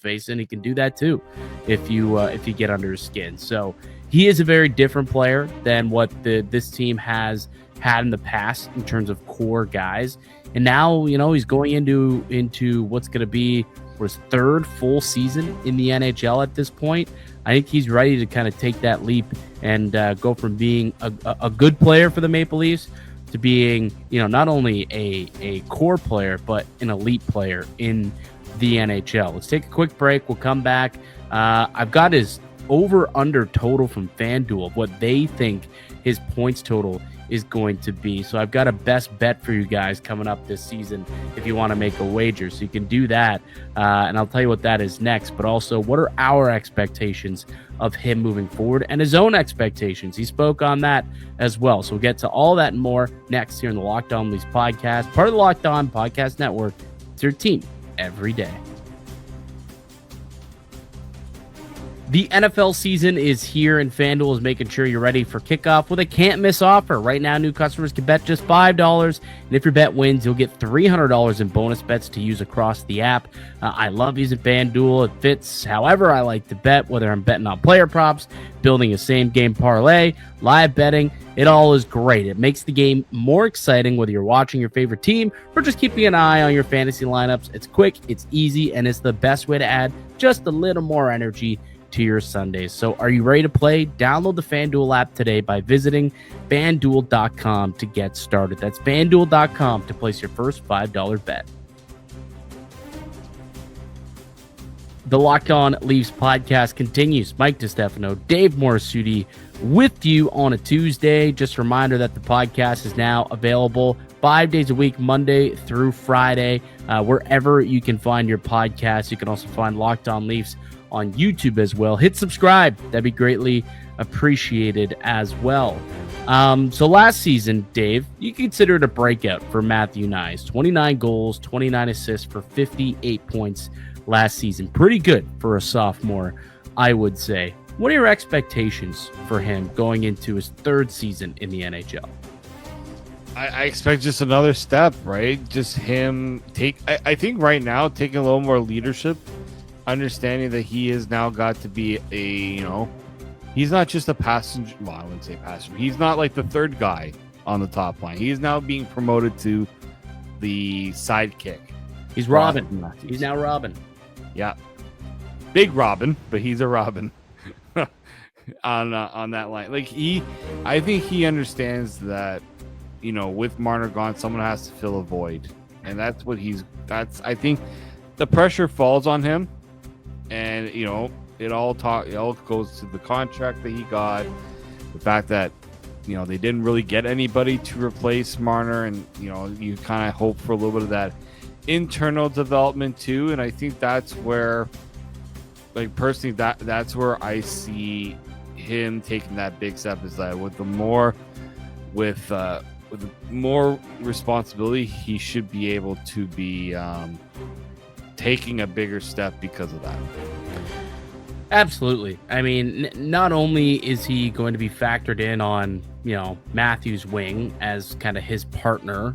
face, and he can do that too if you get under his skin. So he is a very different player than what this team has had in the past in terms of core guys. And now, he's going into what's going to be his third full season in the NHL at this point. I think he's ready to kind of take that leap and go from being a good player for the Maple Leafs to being, not only a core player, but an elite player in the NHL. Let's take a quick break. We'll come back. I've got his over-under total from FanDuel of what they think his points total is going to be. So I've got a best bet for you guys coming up this season if you want to make a wager. So you can do that, and I'll tell you what that is next. But also, what are our expectations of him moving forward and his own expectations? He spoke on that as well. So we'll get to all that and more next here in the Locked On Leafs podcast, part of the Locked On Podcast Network. It's your team every day. The NFL season is here, and FanDuel is making sure you're ready for kickoff with a can't-miss offer. Right now, new customers can bet just $5, and if your bet wins, you'll get $300 in bonus bets to use across the app. I love using FanDuel. It fits however I like to bet, whether I'm betting on player props, building a same-game parlay, live betting. It all is great. It makes the game more exciting, whether you're watching your favorite team or just keeping an eye on your fantasy lineups. It's quick, it's easy, and it's the best way to add just a little more energy to your Sundays. So are you ready to play? Download the FanDuel app today by visiting FanDuel.com to get started. That's FanDuel.com to place your first $5 bet. The Locked On Leafs podcast continues. Mike DiStefano, Dave Morisuti with you on a Tuesday. Just a reminder that the podcast is now available 5 days a week, Monday through Friday, wherever you can find your podcast. You can also find Locked On Leafs on YouTube as well. Hit subscribe. That'd be greatly appreciated as well. So last season, Dave, you consider it a breakout for Matthew Knies. 29 goals, 29 assists for 58 points last season. Pretty good for a sophomore, I would say. What are your expectations for him going into his third season in the NHL? I expect just another step, right? Just him I think right now taking a little more leadership, understanding that he has now got to be he's not just a passenger. Well, I wouldn't say passenger. He's not like the third guy on the top line. He is now being promoted to the sidekick. He's Robin. He's now Robin. Yeah. Big Robin, but he's a Robin on that line. I think he understands that, with Marner gone, someone has to fill a void. And that's what I think the pressure falls on him. And, it all goes to the contract that he got, the fact that, they didn't really get anybody to replace Marner, and, you kind of hope for a little bit of that internal development too. And I think that's where, personally, that's where I see him taking that big step, is that with more responsibility, he should be able to be taking a bigger step because of that. Absolutely. I mean, not only is he going to be factored in on, Matthew's wing as kind of his partner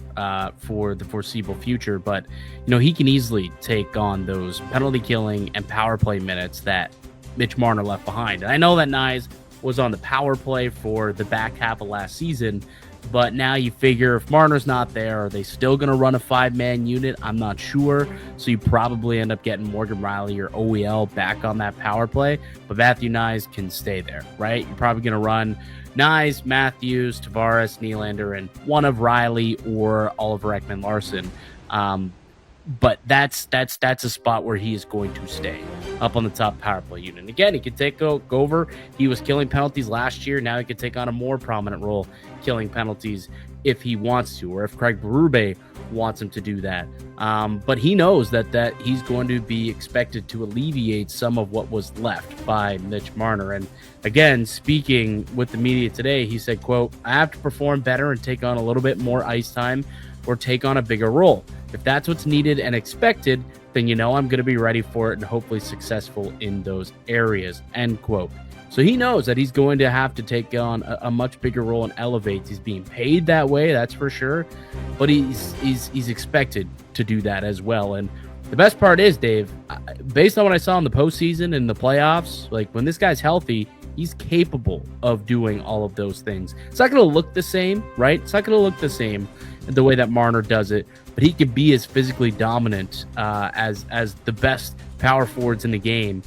for the foreseeable future, but, he can easily take on those penalty killing and power play minutes that Mitch Marner left behind. And I know that Knies was on the power play for the back half of last season, but now you figure if Marner's not there, are they still going to run a 5-man unit? I'm not sure. So you probably end up getting Morgan Rielly or OEL back on that power play. But Matthew Knies can stay there, right? You're probably going to run Knies, Matthews, Tavares, Nylander, and one of Rielly or Oliver Ekman-Larsson. But that's a spot where he is going to stay up on the top power play unit. And again, he could take over. He was killing penalties last year. Now he could take on a more prominent role killing penalties if he wants to, or if Craig Berube wants him to do that. But he knows that he's going to be expected to alleviate some of what was left by Mitch Marner. And again, speaking with the media today, he said, quote, "I have to perform better and take on a little bit more ice time or take on a bigger role. If that's what's needed and expected, then I'm going to be ready for it and hopefully successful in those areas," end quote. So he knows that he's going to have to take on a much bigger role and elevate. He's being paid that way, that's for sure, but he's expected to do that as well. And The best part is, Dave, based on what I saw in the postseason and the playoffs, like when this guy's healthy, he's capable of doing all of those things. It's not going to look the same, right? It's not going to look the same the way that Marner does it, but he could be as physically dominant as the best power forwards in the game.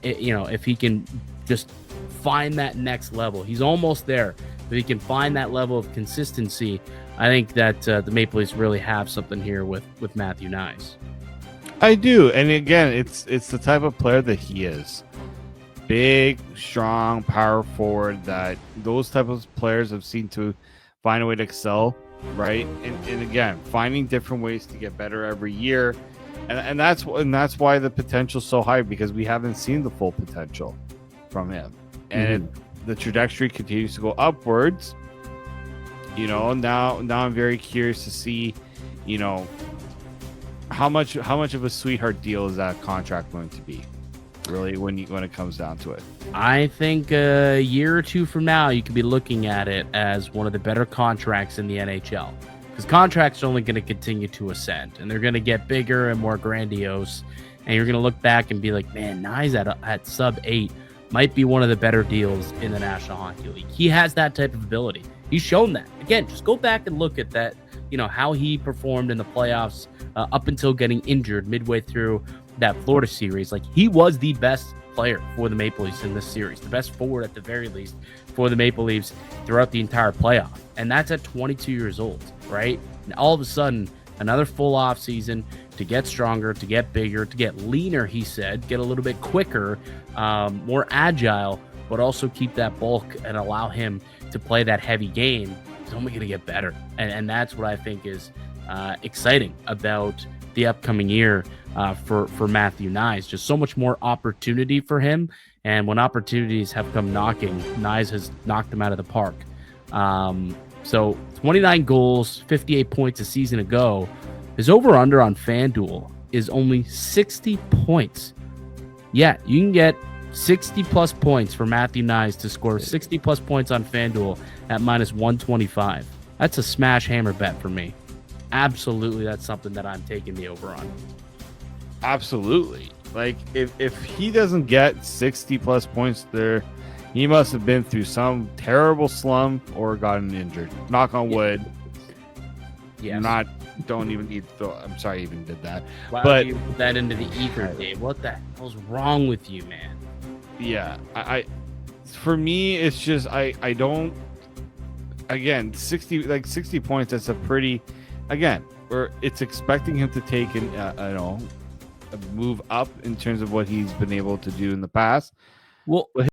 If he can just find that next level, he's almost there. If he can find that level of consistency, I think that the Maple Leafs really have something here with Matthew Knies. I do, and again, it's the type of player that he is. Big, strong, power forward. That those type of players have seen to find a way to excel, right? And again, finding different ways to get better every year, and that's why the potential's so high, because we haven't seen the full potential from him, and the trajectory continues to go upwards. Now I'm very curious to see, how much of a sweetheart deal is that contract going to be, really, when it comes down to it? I think a year or two from now, you could be looking at it as one of the better contracts in the NHL, because contracts are only going to continue to ascend, and they're going to get bigger and more grandiose, and you're going to look back and be like, man, Knies at sub 8 might be one of the better deals in the National Hockey League. He has that type of ability. He's shown that. Again, just go back and look at that, how he performed in the playoffs up until getting injured midway through that Florida series. Like, he was the best player for the Maple Leafs in this series, the best forward at the very least for the Maple Leafs throughout the entire playoff. And that's at 22 years old, right? And all of a sudden, another full off season to get stronger, to get bigger, to get leaner, he said, get a little bit quicker, more agile, but also keep that bulk and allow him to play that heavy game. He's only going to get better. And that's what I think is exciting about the upcoming year for Matthew Knies. Just so much more opportunity for him. And when opportunities have come knocking, Knies has knocked them out of the park. So 29 goals, 58 points a season ago. His over-under on FanDuel is only 60 points. Yeah, you can get 60-plus points for Matthew Knies to score 60-plus points on FanDuel at minus 125. That's a smash hammer bet for me. Absolutely, that's something that I'm taking the over on. Absolutely. Like, if he doesn't get 60-plus points there, he must have been through some terrible slump or gotten injured. Knock on wood. Yes. Don't even need to. I'm sorry I even did that. But you put that into the ether, Dave. What the hell's wrong with you, man? Yeah, I for me, it's just I don't. Again, 60 points. That's a pretty. Again, it's expecting him to take a move up in terms of what he's been able to do in the past. Well,